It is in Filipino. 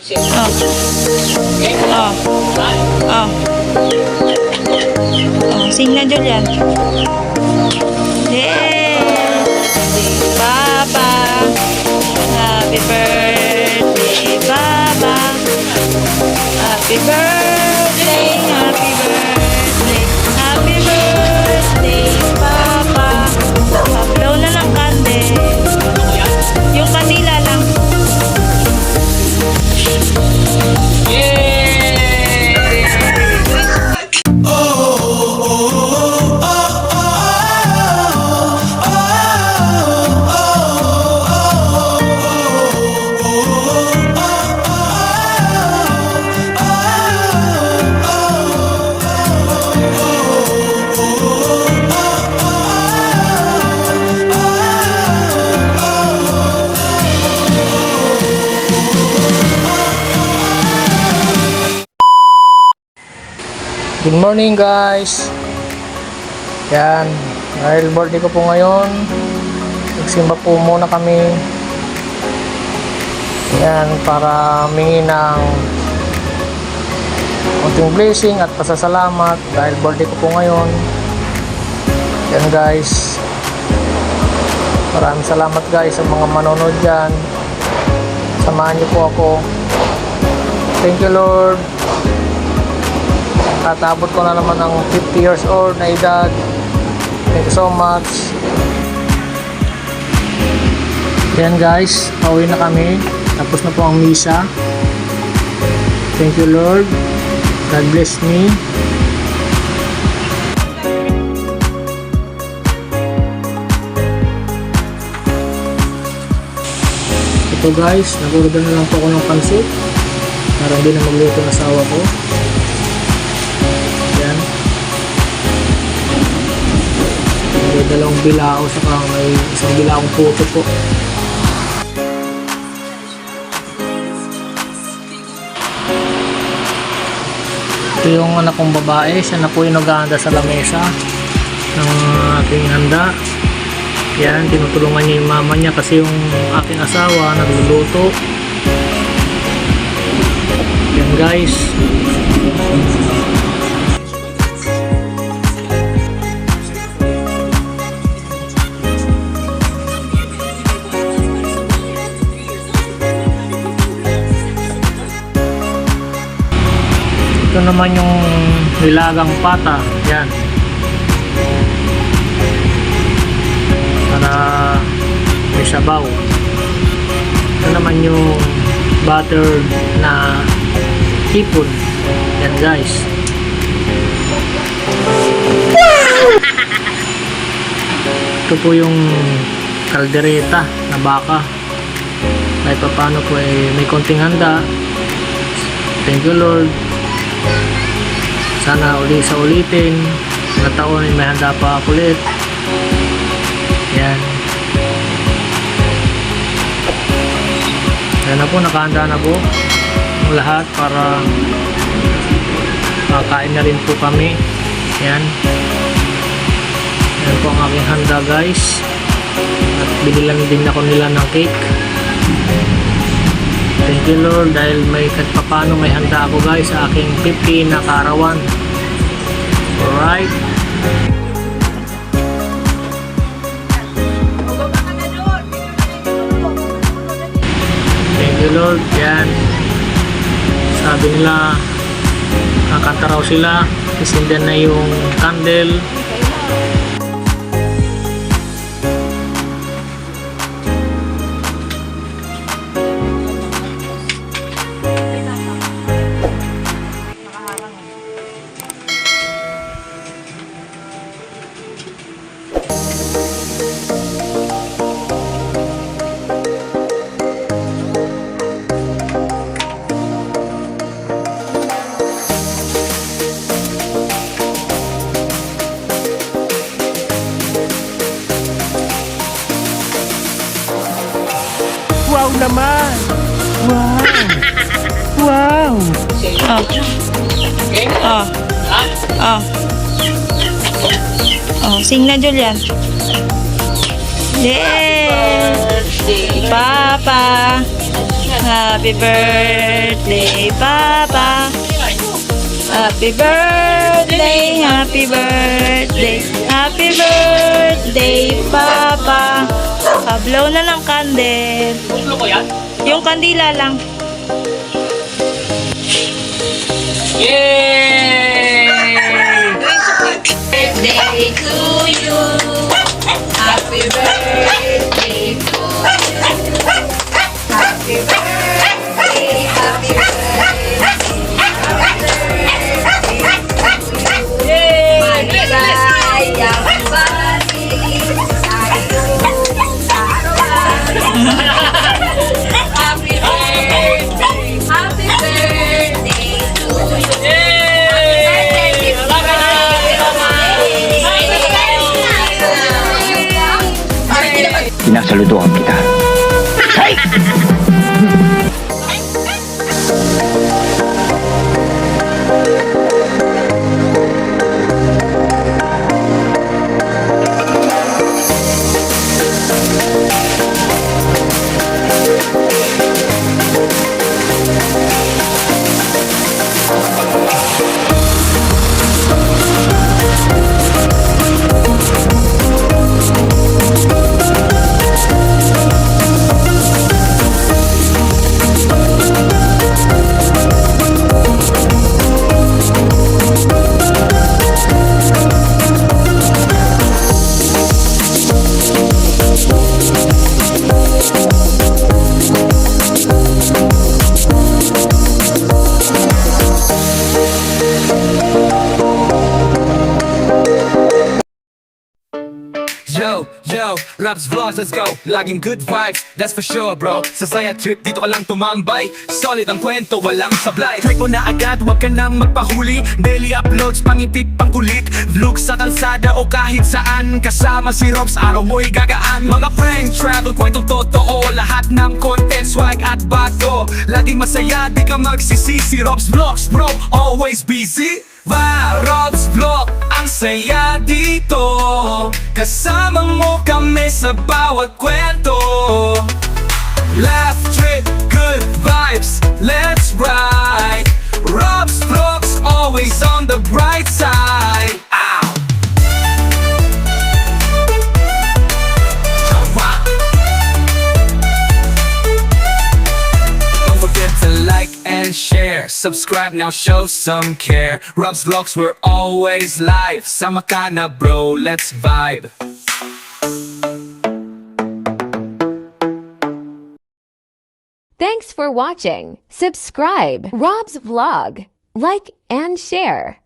Oh. Oh. Oh. Oh, sing na Julian. Yeah. Papa. Happy birthday, Papa. Happy birthday, happy birthday. Happy birthday, Papa. Blow na ng candle. Yung kanila lang. Good morning guys. Yan, dahil birthday ko po ngayon, nagsimba po muna kami. Yan, para humingi ng konting blessing at pasasalamat dahil birthday ko po ngayon. Yan guys, maraming salamat guys sa mga manonood dyan. Samahan niyo po ako. Thank you Lord. At abot ko na naman ng 50 years old na edad. Thank you so much. Yan guys, pauwi na kami. Tapos na po ang misa. Thank you Lord. God bless me. Ito guys, nag-order na lang po ako ng pansit para hindi na magluto ng asawa ko. Yan. May dalawang bilao saka may isang bilaong puto po. Ito yung anak kong babae, siya na po yung naghahanda sa lamesa ng aking handa. Yan, tinutulungan niya yung mama niya kasi yung aking asawa nagluluto. Yan guys. Ito naman yung nilagang pata. Yan. Para may sabaw. Ito naman yung butter na hipon. Yan guys. Ito po yung kaldereta na baka. Kahit pa paano po may konting handa. Thank you Lord. Sana sa ulitin na taon may handa pa ako ulit. Yan. Yan na po, nakahanda na po ang lahat para makain na rin po kami. Yan. Yan po ang aking handa guys. At binilan din ako nila ng cake. Thank you Lord dahil may kahit papano may handa ako guys sa aking 50 na kaarawan. Alright. Thank you Lord. Yan. Sabi nila kakanta raw sila. Isindan na yung candle. Wow naman! Wow! Wow! Oh. Oh. Oh. Oh, sing na Julian. Yeah. Papa. Happy birthday, Papa. Happy birthday, happy birthday, happy birthday, Papa. Blow na ng candle. Ulo ko yan? Yung kandila lang. Yay! Birthday to you. Happy birthday to you. Happy birthday, happy birthday. Sinasaludohan kita. Yo, Rob's Vlogs, let's go. Laging good vibes, that's for sure bro. Sa saya trip, dito ka lang tumambay. Solid ang kwento, walang sablay. Try mo na agad, wag ka nang magpahuli. Daily uploads, pangipit, pangkulit. Vlog sa kalsada o kahit saan. Kasama si Robs, araw mo'y gagaan. Mga prank, travel, kwentong totoo. Lahat ng content, swag at bago. Laging masaya, di ka magsisisi. Rob's Vlogs bro, always busy. Rob's Vlog, ang saya dito. Kasama mo kami sa bawat kwento. Laugh, trip, good vibes, let's ride. Rob's Vlogs, always on the bright side. Ow! Don't forget to like and share. Subscribe now, show some care. Rob's Vlogs, we're always live. Sama ka na bro, let's vibe. Thanks for watching. Subscribe Rob's Vlog, like and share.